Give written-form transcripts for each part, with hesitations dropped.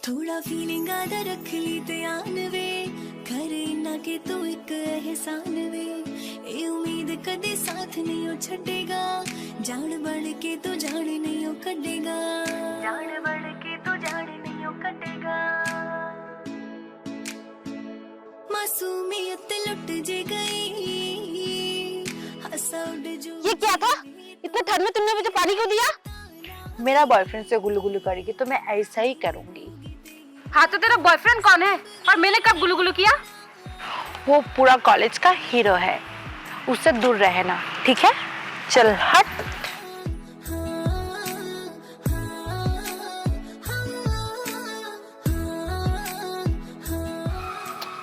थोड़ा फीलिंग आदा रख ली ध्यान वे करे ना के तू एक एहसान वे ए उम्मीद कदे साथ नहीं हो छड़ेगा जान बढ़ के तो जान नहीं हो कटेगा जान बढ़ के तो जान नहीं हो कटेगा मासूमियत लुट जे गई हंसा उड़ जो ये क्या था? इतने ठंड में तुमने मुझे पानी क्यों दिया? मेरा बॉयफ्रेंड से गुल्लू गुल्लू करेगी तो मैं ऐसा ही करूंगी। हाँ तो तेरा बॉयफ्रेंड कौन है और मैंने कब गुलू गुलू किया? वो पूरा कॉलेज का हीरो है, उससे दूर रहना, ठीक है? चल हट।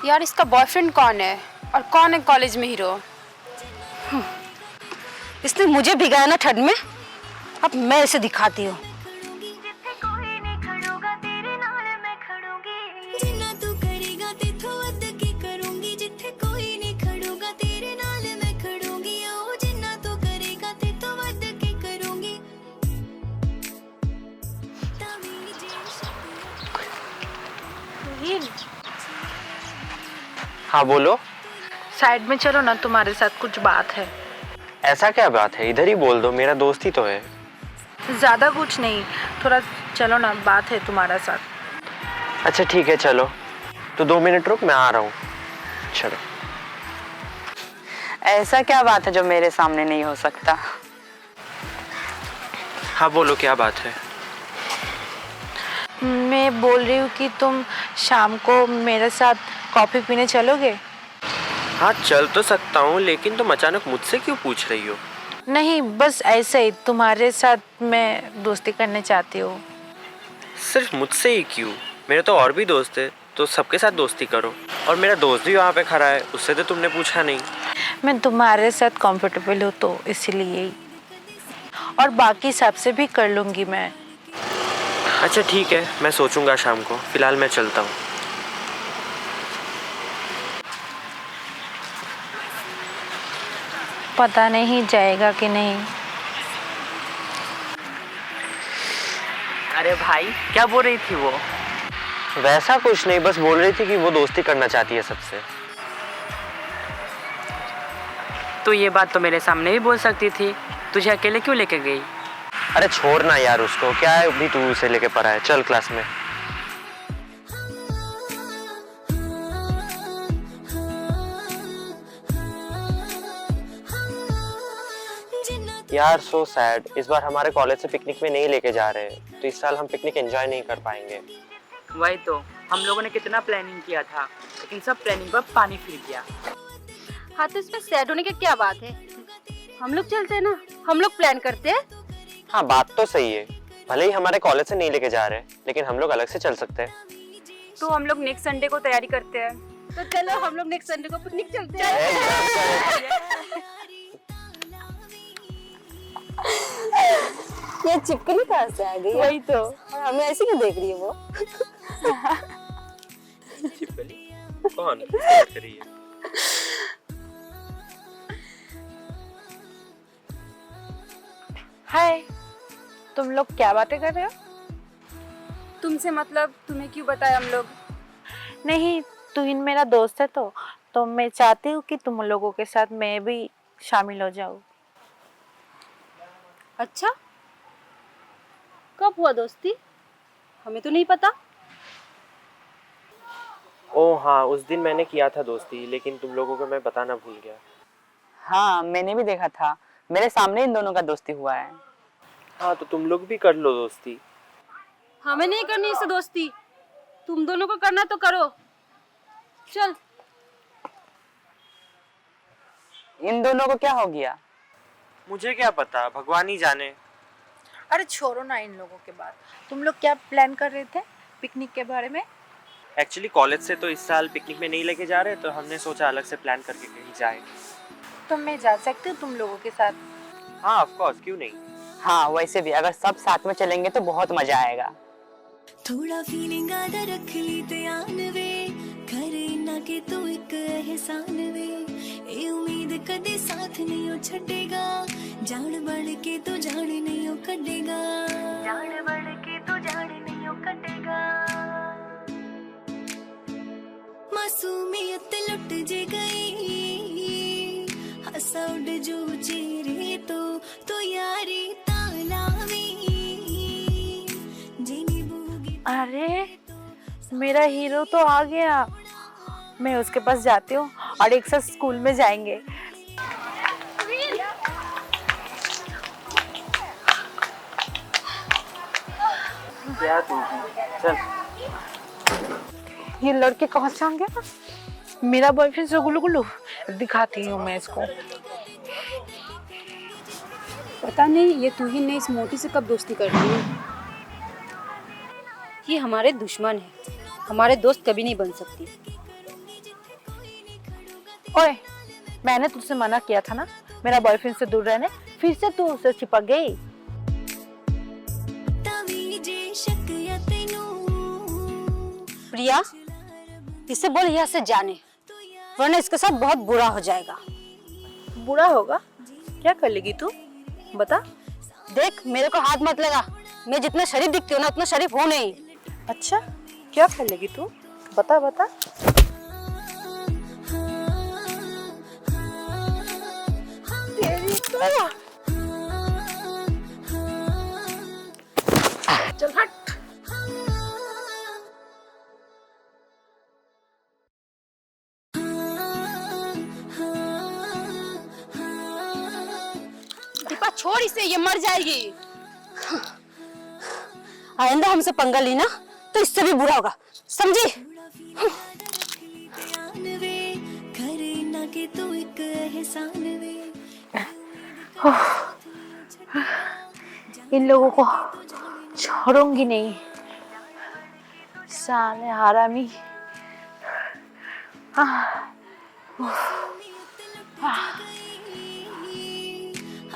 यार इसका बॉयफ्रेंड कौन है और कौन है कॉलेज में हीरो? इसने मुझे भिगाया ना ठंड में, अब मैं इसे दिखाती हूँ। हाँ बोलो। साइड में चलो ना, तुम्हारे साथ कुछ बात है। ऐसा क्या बात है? इधर ही बोल दो, मेरा दोस्त ही तो है। ज्यादा कुछ नहीं, थोड़ा चलो ना, बात है तुम्हारा साथ। अच्छा ठीक है चलो, तो 2 मिनट रुक, मैं आ रहा हूँ। चलो। ऐसा क्या बात है जो मेरे सामने नहीं हो सकता? हाँ बोलो, क्या बात है? मैं बोल रही हूँ कि तुम शाम को मेरे साथ कॉफी पीने चलोगे? हाँ चल तो सकता हूँ, लेकिन तुम अचानक मुझसे क्यों पूछ रही हो? नहीं, बस ऐसे ही तुम्हारे साथ मैं दोस्ती करना चाहती हूँ। सिर्फ मुझसे ही क्यों? मेरे तो और भी दोस्त है, तो सबके साथ दोस्ती करो। और मेरा दोस्त भी वहाँ पे खड़ा है, उससे तो तुमने पूछा नहीं। मैं तुम्हारे साथ कंफर्टेबल हूँ तो इसलिए, और बाकी सबसे भी कर लूँगी मैं। अच्छा ठीक है, मैं सोचूंगा शाम को। फिलहाल मैं चलता हूँ। पता नहीं जाएगा कि नहीं। अरे भाई, क्या बोल रही थी वो? वैसा कुछ नहीं, बस बोल रही थी कि वो दोस्ती करना चाहती है सबसे। तो ये बात तो मेरे सामने भी बोल सकती थी, तुझे अकेले क्यों लेके गई? अरे छोड़ ना यार उसको, क्या है अभी तू उसे लेके पड़ा है। चल क्लास में। यार सो सैड, इस बार हमारे कॉलेज से पिकनिक में नहीं लेके जा रहे, तो इस साल हम पिकनिक एंजॉय नहीं कर पाएंगे। वही तो, हम लोगों ने कितना प्लानिंग किया था, लेकिन सब प्लानिंग पर पानी फिर गया। हाँ तो इसमें सैड होने की क्या बात है? हम लोग चलते हैं ना, हम लोग प्लान करते हैं। हाँ बात तो सही है, भले ही हमारे कॉलेज से नहीं लेके जा रहे, लेकिन हम लोग अलग से चल सकते हैं। तो हम लोग नेक्स्ट संडे को तैयारी करते हैं। तो चलो हम लोग नेक्स्ट संडे को पिकनिक चलते हैं। ये चिपकली कहाँ से आ गई? वही तो, और हमें ऐसे क्यों देख रही है वो? कौन कर रही है? हाय, तुम लोग क्या बातें कर रहे हो? तुमसे मतलब तुम्हें क्यों बताया हम लोग? नहीं, तुम मेरा दोस्त है तो मैं चाहती हूँ कि तुम लोगों के साथ मैं भी शामिल हो जाऊँ। अच्छा, कब हुआ दोस्ती? हमें तो नहीं पता। ओ हाँ, उस दिन मैंने किया था दोस्ती, लेकिन तुम लोगों को मैं बताना भूल गया। हाँ, मैंने भी देखा था, मेरे सामने इन दोनों का दोस्ती हुआ है। हाँ तो तुम लोग भी कर लो दोस्ती। हमें नहीं करनी इससे दोस्ती, तुम दोनों को करना तो करो। चल। इन दोनों को क्या हो गया? मुझे क्या पता, भगवान ही जाने। अरे छोड़ो ना इन लोगों के बात। तुम लोग क्या प्लान कर रहे थे पिकनिक के बारे में? एक्चुअली कॉलेज से तो इस साल पिकनिक में नहीं लेके जा रहे, तो हमने सोचा अलग से प्लान करके कहीं जाएंगे। तो मैं जा सकती हूँ तुम लोगों के साथ? हाँ ऑफ कोर्स, क्यों नहीं। हाँ वैसे भी अगर सब साथ में चलेंगे तो बहुत मजा आएगा। थोड़ा फीलिंग आदा रख ली ध्यान वे करे ना के तू एक एहसान वे ए उम्मीद कदे साथ नहीं हो छड़ेगा जान बढ़ के तो जान नहीं हो कटेगा जान बढ़ के तो जान नहीं हो कटेगा। हसौड जो चेहरे तो यारी तालावी जिनी बूगी अरे मेरा हीरो तो आ गया। मैं उसके पास जाती हूँ और एक साथ स्कूल में जाएंगे। क्या तू चल। ये लड़के कहाँ से आ गया? मेरा बॉयफ्रेंड से गुल्लू गुल्लू दिखाती हूँ मैं इसको। पता नहीं ये तू ही नहीं इस मोटी से कब दोस्ती कर रही है। ये हमारे दुश्मन है, हमारे दोस्त कभी नहीं बन सकती। ओए, मैंने तुझसे मना किया था ना मेरा बॉयफ्रेंड से दूर रहने, फिर से तू उससे चिपक गई। तवी जे शक या तेनू प्रिया, इसे बोल यहाँ से जाने, वरना इसके साथ बहुत बुरा हो जाएगा। बुरा होगा? क्या कर लेगी तू? बता। देख, मेरे को हाथ मत लगा। मैं जितना शरीफ दिखती हूँ ना उतना शरीफ हूँ नहीं। अच्छा, क्या कर लेगी तू? बता बता। तेरी तो चल हट। दीपा छोड़ इसे, ये मर जाएगी। आइंदा हमसे पंगा ली ना तो इससे भी बुरा होगा, समझी? वे करे ना कि तू एक एहसान वे इन लोगों को छोड़ूंगी नहीं, साले हरामी।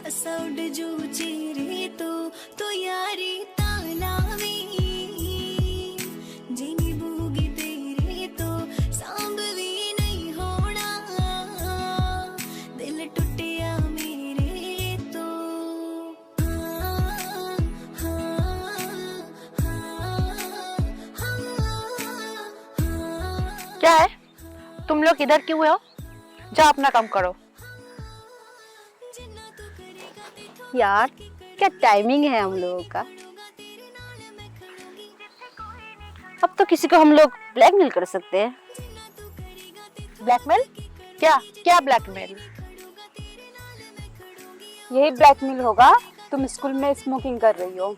हसौड जो चेहरे तो यारी तालावी जिनी बूगी तेरे तो सांभवी नहीं होना दिल टुटिया मेरे तो क्या है? तुम लोग इधर क्यों हो? जाओ अपना काम करो। यार क्या टाइमिंग है हम लोगों का। अब तो किसी को हम लोग ब्लैकमेल कर सकते हैं। ब्लैकमेल? क्या क्या ब्लैकमेल? यही ब्लैकमेल होगा। तुम स्कूल में स्मोकिंग कर रही हो,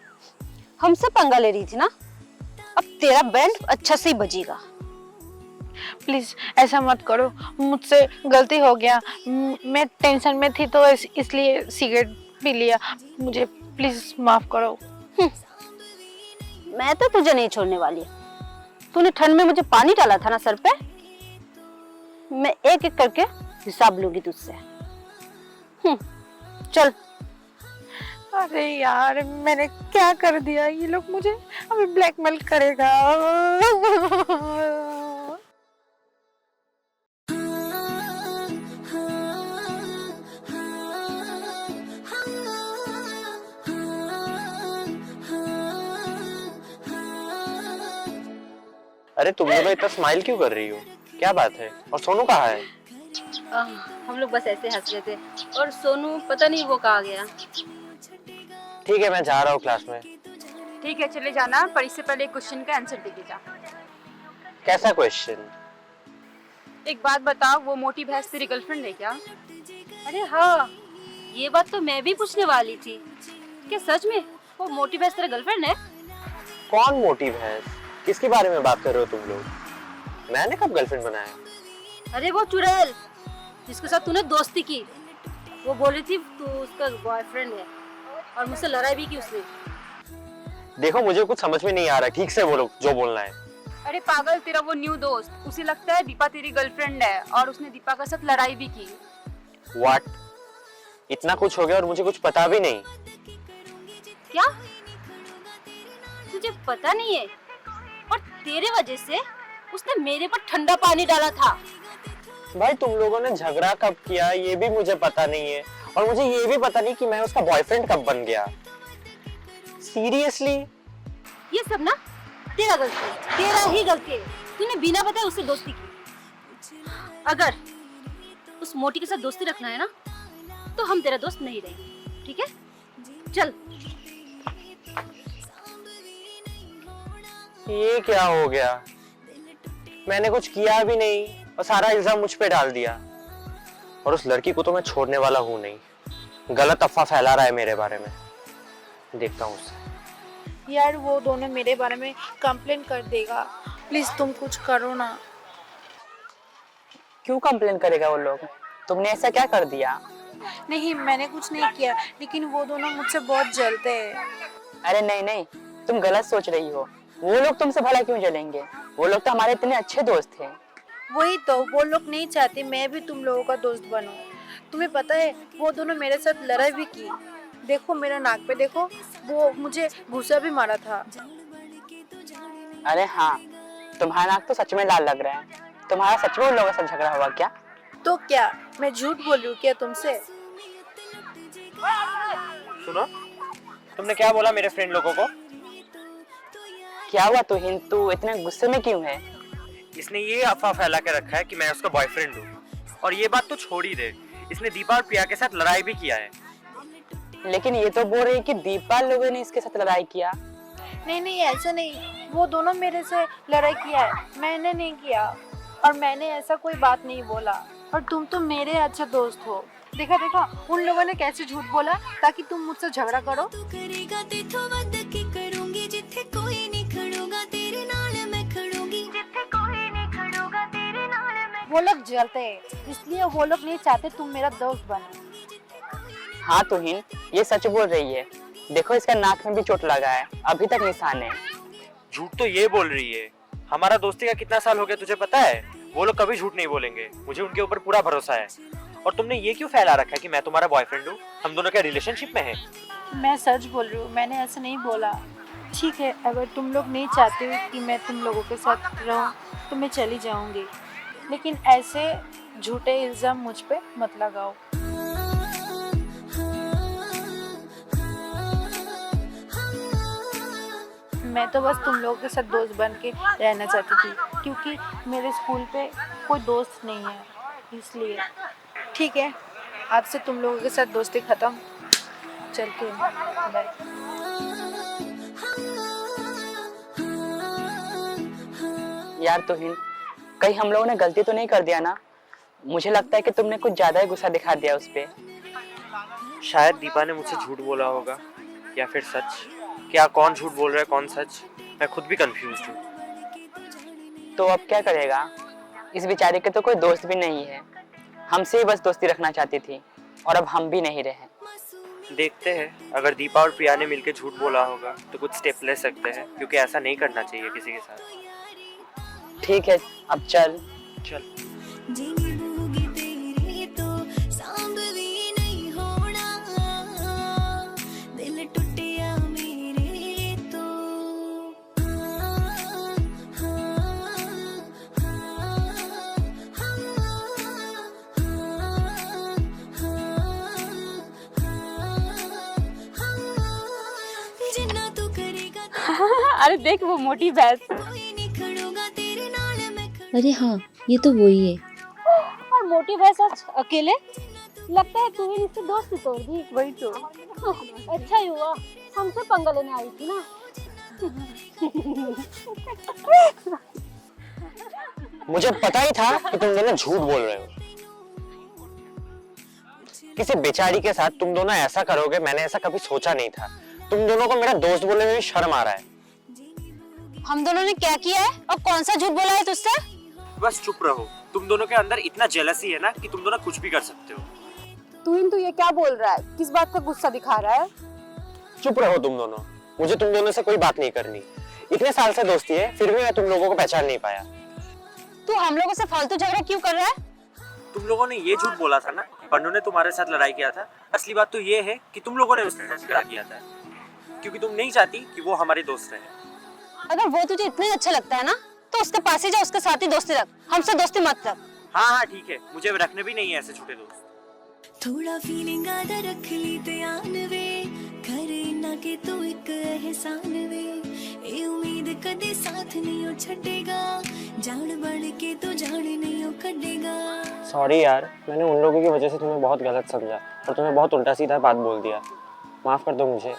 हमसे पंगा ले रही थी ना, अब तेरा बैंड अच्छा से ही बजेगा। प्लीज ऐसा मत करो, मुझसे गलती हो गया। मैं टेंशन में थी तो इसलिए सिगरेट पी लिया। मुझे प्लीज माफ करो। मैं तो तुझे नहीं छोड़ने वाली। तूने ठंड में मुझे पानी डाला था ना सर पे, मैं एक एक करके हिसाब लूंगी तुझसे। चल। अरे यार, मैंने क्या कर दिया? ये लोग मुझे अभी ब्लैकमेल करेगा। अरे तुम लोग इतना स्माइल क्यों कर रही हो? क्या बात है? और सोनू कहाँ है? हम लोग बस ऐसे हंस रहे थे और सोनू पता नहीं वो कहाँ गया। ठीक है, मैं जा रहा हूँ क्लास में। ठीक है, चले जाना, पर इससे पहले एक क्वेश्चन का आंसर दे जा। कैसा क्वेश्चन? एक बात बता, वो मोटी भैंस तेरी गर्लफ्रेंड है क्या? अरे हाँ, ये बात तो मैं भी पूछने वाली थी। क्या सच में वो मोटी भैंस तेरा गर्लफ्रेंड है? कौन मोटी भैंस? किसके बारे में बात कर रहे हो तुम लोग? मैंने कब गर्लफ्रेंड बनाया? अरे वो चुड़ैल जिसके साथ तूने दोस्ती की, वो बोली थी तू उसका बॉयफ्रेंड है और मुझसे लड़ाई भी की उसने। देखो, मुझे कुछ समझ में नहीं आ रहा, ठीक से बोलो जो बोलना है। अरे पागल, तेरा वो न्यू दोस्त, उसे लगता है दीपा तेरी गर्लफ्रेंड है और उसने दीपा के साथ लड़ाई भी की। व्हाट? इतना कुछ हो गया और मुझे कुछ पता भी नहीं? क्या तुझे पता नहीं है? और तेरे वजह से उसने मेरे पर ठंडा पानी डाला था। भाई, तुम लोगों ने झगड़ा कब किया ये भी मुझे पता नहीं है, और मुझे ये भी पता नहीं कि मैं उसका बॉयफ्रेंड कब बन गया। सीरियसली? ये सब ना तेरा गलती है, तेरा ही गलती है। तूने बिना बताए उससे दोस्ती की। अगर उस मोटी के साथ दोस्ती रखना है ना तो हम तेरा दोस्त नहीं रहे, ठीक है? चल। ये क्या हो गया? मैंने कुछ किया भी नहीं और सारा इल्जाम मुझ पे डाल दिया। और उस लड़की को तो मैं छोड़ने वाला हूं नहीं, गलत अफवाह फैला रहा है मेरे बारे में। देखता हूँ उसे। यार वो दोनों मेरे बारे में कंप्लेन कर देगा, प्लीज तुम कुछ करो ना। क्यों कंप्लेन करेगा वो लोग? तुमने ऐसा क्या कर दिया? नहीं मैंने कुछ नहीं किया, लेकिन वो दोनों मुझसे बहुत जलते हैं। अरे नहीं नहीं, तुम गलत सोच रही हो। वो लोग तुमसे भला क्यों जलेंगे? वो लोग तो हमारे इतने अच्छे दोस्त थे। वही तो, वो लोग नहीं चाहते मैं भी तुम लोगों का दोस्त बनूं। तुम्हें पता है वो दोनों मेरे साथ लड़ाई भी की। देखो मेरा नाक पे देखो, वो मुझे घुसा भी मारा था। अरे हाँ, तुम्हारा नाक तो सच में लाल लग रहा है। तुम्हारा सच में उन लोगों के साथ झगड़ा हुआ क्या? तो क्या मैं झूठ बोल रही हूँ क्या तुमसे? सुनो, तुमने क्या बोला मेरे फ्रेंड लोगों को? क्या हुआ तुहिन, तू इतने गुस्से में क्यों है? इसने ये अफवाह फैला के रखा है कि मैं उसका बॉयफ्रेंड हूँ। और ये बात तो छोड़ ही दे, इसने दीपा और प्रिया के साथ लड़ाई भी किया है। लेकिन ये तो बोल रही है कि दीपा लोगों ने इसके साथ लड़ाई किया। नहीं नहीं ऐसा नहीं, वो दोनों मेरे से लड़ाई किया है, मैंने नहीं किया। और मैंने ऐसा कोई बात नहीं बोला। और तुम तो मेरे अच्छे दोस्त हो। देखा देखा उन लोगों ने कैसे झूठ बोला ताकि तुम मुझसे झगड़ा करो। तू करेगा तेथों वध की करूंगी, जिथे कोई नहीं खड़ूगा तेरे नाल मैं खड़ूंगी, जिथे कोई नहीं खड़ूगा तेरे नाल मैं। वो लोग जलते हैं, इसलिए वो लोग नहीं चाहते तुम मेरा दोस्त बनो। हाँ तुहिन, ये सच बोल रही है। देखो इसका नाक में भी चोट लगा है, अभी तक निशान है। झूठ तो ये बोल रही है। हमारा दोस्ती का कितना साल हो गया तुझे पता है? वो लोग कभी झूठ नहीं बोलेंगे, मुझे उनके ऊपर पूरा भरोसा है। और तुमने ये क्यों फैला रखा है कि मैं तुम्हारा बॉयफ्रेंड हूँ? हम दोनों क्या रिलेशनशिप में हैं? मैं सच बोल रही हूँ, मैंने ऐसा नहीं बोला। ठीक है, अगर तुम लोग नहीं चाहते हो कि मैं तुम लोगों के साथ रहूँ तो मैं चली जाऊँगी, लेकिन ऐसे झूठे इल्ज़ाम मुझ पे मत लगाओ। मैं तो बस तुम लोगों के साथ दोस्त बन के रहना चाहती थी, क्योंकि मेरे स्कूल पे कोई दोस्त नहीं है, इसलिए। ठीक है, आज से तुम लोगों के साथ दोस्ती खत्म। चलती हूँ, बाय। यार तुहिन, कहीं हम लोगों ने गलती तो नहीं कर दिया ना? मुझे लगता है कि तुमने कुछ ज्यादा ही गुस्सा दिखा दिया उस पे। शायद दीपा ने मुझसे झूठ बोला होगा, या फिर सच। क्या कौन झूठ बोल रहा है कौन सच, मैं खुद भी कंफ्यूज हूँ। तो अब क्या करेगा? इस बेचारे के तो कोई दोस्त भी नहीं है। हमसे ही बस दोस्ती रखना चाहती थी, और अब हम भी नहीं रहे। देखते हैं, अगर दीपा और प्रिया ने मिलकर झूठ बोला होगा तो कुछ स्टेप ले सकते हैं, क्योंकि ऐसा नहीं करना चाहिए किसी के साथ। ठीक है, अब चल। चल। जीनी बूगी तेरी तो सांभ भी नहीं होना, दिल टूटिया मेरे तो। जिन्ना तू करेगा अरे देख वो मोटी भैंस। कोई नहीं खड़ूगा तेरे नाल मैं खड़ूंगी। अरे हाँ, ये तो वही है। और मोटी भैंस आज अकेले, लगता है तू ही इससे दोस्ती तोड़ दी। वही तो। अच्छा ही हुआ, हमसे पंगा लेने आई थी ना। मुझे पता ही था कि तुम दोनों झूठ बोल रहे हो। किसी बेचारी के साथ तुम दोनों ऐसा करोगे, मैंने ऐसा कभी सोचा नहीं था। तुम दोनों को मेरा दोस्त बोलने में भी शर्म आ रहा है। हम दोनों ने क्या किया है और कौन सा झूठ बोला है तुझसे? बस चुप रहो। तुम दोनों के अंदर इतना जेलसी है ना कि तुम दोनों कुछ भी कर सकते हो। तू ये क्या बोल रहा है? किस बात का गुस्सा दिखा रहा है? चुप रहो तुम दोनों, मुझे तुम दोनों से कोई बात नहीं करनी। इतने साल से दोस्ती है, फिर भी मैं तुम लोगों को पहचान नहीं पाया। तू हम लोगों से फालतू झगड़ा क्यों कर रहा है? तुम लोगों ने ये झूठ बोला था ना, पन्नू ने तुम्हारे साथ लड़ाई किया था। असली बात तो ये है कि तुम लोगों ने उसके साथ झगड़ा किया था, क्योंकि तुम नहीं चाहती कि वो हमारे दोस्त रहे। अगर वो तुझे इतना ही अच्छा लगता है ना, तो उसके पास ही जा, उसके साथ ही दोस्ती रख, हमसे दोस्ती मत रख। हाँ हाँ ठीक है, मुझे रखने भी नहीं है ऐसे छोटे दोस्त। थोड़ा फीलिंग आदा रख ली ध्यान वे, करे ना के तू एक एहसान वे। ए उम्मीद कदे साथ नहीं छड़ेगा, जान बढ़ के तो जान नहीं कटेगा। सॉरी यार, मैंने उन लोगों की वजह से तुम्हें बहुत गलत समझा। और तुम्हें बहुत उल्टा सीधा बात बोल दिया। माफ कर दो मुझे।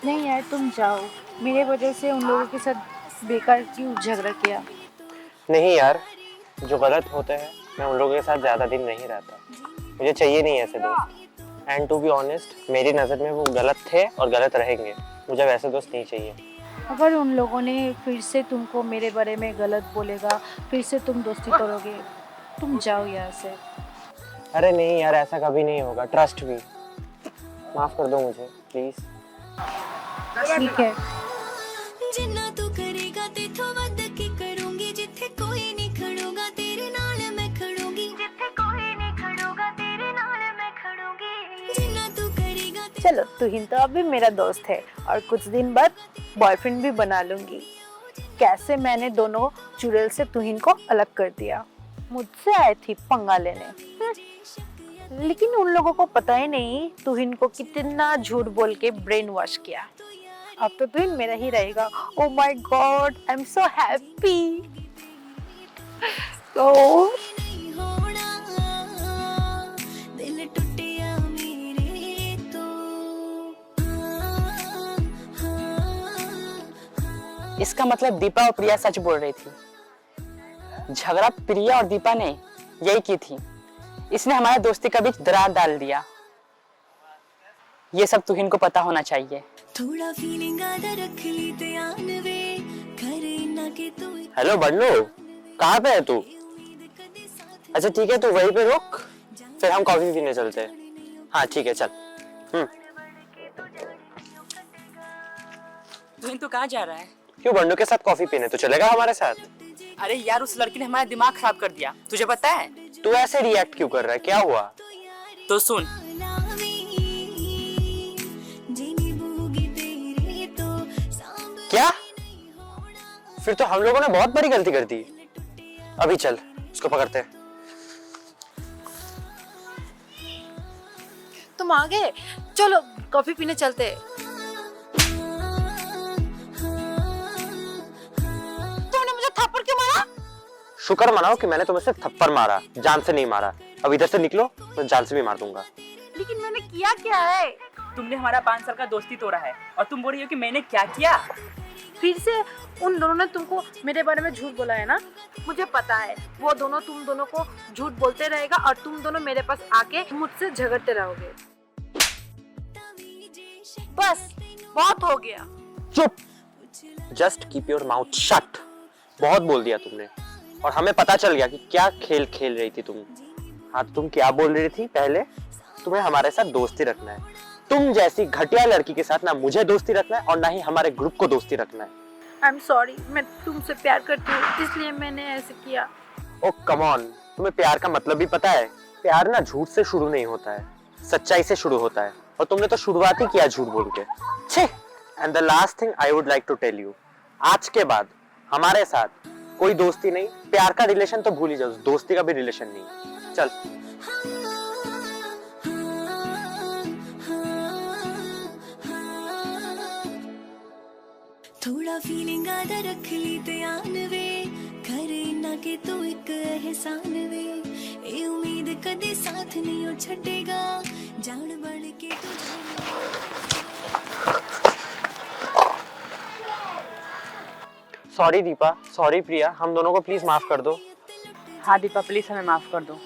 नहीं यार, तुम जाओ। मेरे वजह से उन लोगों के साथ बेकार क्यों झगड़ा किया? नहीं यार, जो गलत होते हैं मैं उन लोगों के साथ ज्यादा दिन नहीं रहता। मुझे चाहिए नहीं ऐसे दोस्त। एंड टू बी ऑनेस्ट, मेरी नज़र में वो गलत थे और गलत रहेंगे। मुझे वैसे दोस्त नहीं चाहिए। अगर उन लोगों ने फिर से तुमको मेरे बारे में गलत बोलेगा, फिर से तुम दोस्ती करोगे। तुम जाओ यहाँ से। अरे नहीं यार, ऐसा कभी नहीं होगा, ट्रस्ट भी। माफ कर दो मुझे प्लीज। ठीक है। जिन्ना तू करेगा तेथों वध की करूंगी, जिथे कोई नहीं खड़ूगा तेरे नाल मैं खड़ूंगी, जिथे कोई नहीं खड़ूगा तेरे नाल मैं खड़ूंगी। जिन्ना तू करेगा चलो, तुहिन तो अभी मेरा दोस्त है और कुछ दिन बाद बॉयफ्रेंड भी बना लूंगी। कैसे मैंने दोनों चुड़ैल से तुहिन को अलग कर दिया। मुझसे आई थी पंगा लेने। लेकिन उन लोगों को पता ही नहीं तुहिन को कितना झूठ बोल के ब्रेन वॉश किया। अब तो तुहिन मेरा ही रहेगा। Oh my God, I am so happy. तो नहीं होना, दिल टूटिया मेरे तो। इसका मतलब दीपा और प्रिया सच बोल रही थी। झगड़ा प्रिया और दीपा ने यही की थी। इसने हमारे दोस्ती का बीच दरार डाल दिया। ये सब तुहिन को पता होना चाहिए। थोड़ा फीलिंग आधा रख ली ध्यान वे, करे ना के तू हेलो बन्नू, कहाँ पे है तू? अच्छा ठीक है, तू वहीं पे रुक, फिर हम कॉफी पीने चलते हैं। हाँ ठीक है, चल। तुहिन तो कहाँ जा रहा है? क्यों, बन्नू के साथ कॉफी पीने? तो चलेगा हमारे साथ? अरे यार, उस लड़की ने हमारा दिमाग खराब कर दिया, तुझे पता है? तू ऐसे रिएक्ट क्यों कर रहा है? क्या हुआ? तो सुन, क्या? फिर तो हम लोगों ने बहुत बड़ी गलती कर दी। अभी चल, उसको पकड़ते हैं। तुम आ गए, चलो कॉफी पीने चलते हैं। तुमने मुझे थप्पड़ क्यों मारा? शुक्र मनाओ कि मैंने तुम्हें सिर्फ थप्पड़ मारा, जान से नहीं मारा। अब इधर से निकलो, तो जान से भी मार दूंगा। लेकिन मैंने किया क्या है? तुमने हमारा 5 साल का दोस्ती तोड़ा है और तुम बोल रही हो कि मैंने क्या किया? फिर से उन दोनों ने तुमको मेरे बारे में झूठ बोला है ना? मुझे पता है वो दोनों तुम दोनों को झूठ बोलते रहेगा और तुम दोनों मेरे पास आके मुझसे झगड़ते रहोगे। बस बहुत हो गया। चुप, just keep your mouth shut. बहुत बोल दिया तुमने, और हमें पता चल गया कि क्या खेल खेल रही थी तुम। हाँ, तुम क्या बोल रही थी पहले? तुम्हें हमारे साथ दोस्ती रखना है। तुम जैसी घटिया लड़की के साथ ना मुझे दोस्ती रखना है और ना ही हमारे ग्रुप को दोस्ती रखना है। आई एम सॉरी, मैं तुमसे प्यार करती हूँ इसलिए मैंने ऐसे किया। ओ कम ऑन, तुम्हें प्यार का मतलब भी पता है? प्यार ना झूठ से शुरू नहीं होता है, सच्चाई से शुरू होता है। और तुमने तो शुरुआत ही किया झूठ बोल के। छे। And the last thing I would like to tell you, आज के बाद हमारे साथ कोई दोस्ती नहीं। प्यार का रिलेशन तो भूल ही जाओ, दोस्ती का भी रिलेशन नहीं। चल। थोड़ा फीलिंग आधा रख ली ध्यान वे, करे ना के तू एक एहसान वे। ए उम्मीद कदे साथ नहीं ओ छड़ेगा, जान बढ़ के तू सॉरी दीपा, सॉरी प्रिया, हम दोनों को प्लीज माफ कर दो। हाँ दीपा, प्लीज हमें माफ कर दो।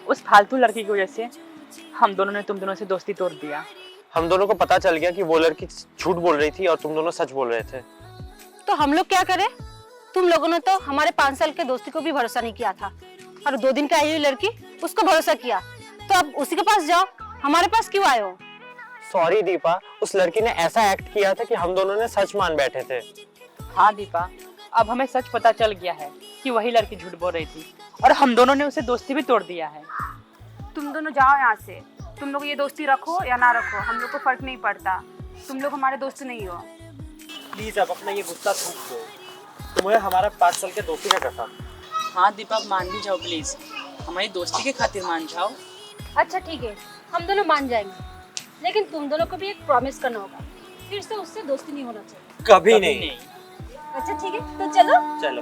उस फालतू लड़की की वजह से हम दोनों ने तुम दोनों से दोस्ती तोड़ दिया। हम दोनों को पता चल गया कि वो लड़की झूठ बोल रही थी और तुम दोनों सच बोल रहे थे। तो हम लोग क्या करें? तुम लोगों ने तो हमारे 5 साल के दोस्ती को भी भरोसा नहीं किया था, और 2 दिन की आई हुई लड़की उसको भरोसा किया। तो अब उसी के पास जाओ, हमारे पास क्यों आए हो? सॉरी दीपा, उस लड़की ने ऐसा एक्ट किया था कि हम दोनों ने सच मान बैठे थे। हाँ दीपा, अब हमें सच पता चल गया है कि वही लड़की झूठ बोल रही थी और हम दोनों ने उसे दोस्ती भी तोड़ दिया है। तुम दोनों जाओ यहाँ से। तुम लोग ये दोस्ती रखो या ना रखो, हम लोग को फर्क नहीं पड़ता। तुम लोग हमारे दोस्त नहीं हो। प्लीज अब अपना ये गुस्सा थूक दो। तुम्हें हमारा 5 साल के दोस्ती का कसम। हाँ दीपा, मान भी जाओ प्लीज, हमारी दोस्ती के खातिर मान जाओ। अच्छा ठीक है, हम दोनों मान जाएंगे, लेकिन तुम दोनों को भी एक प्रॉमिस करना होगा, फिर से उससे दोस्ती नहीं होना चाहिए। कभी नहीं। अच्छा ठीक है, तो चलो। चलो।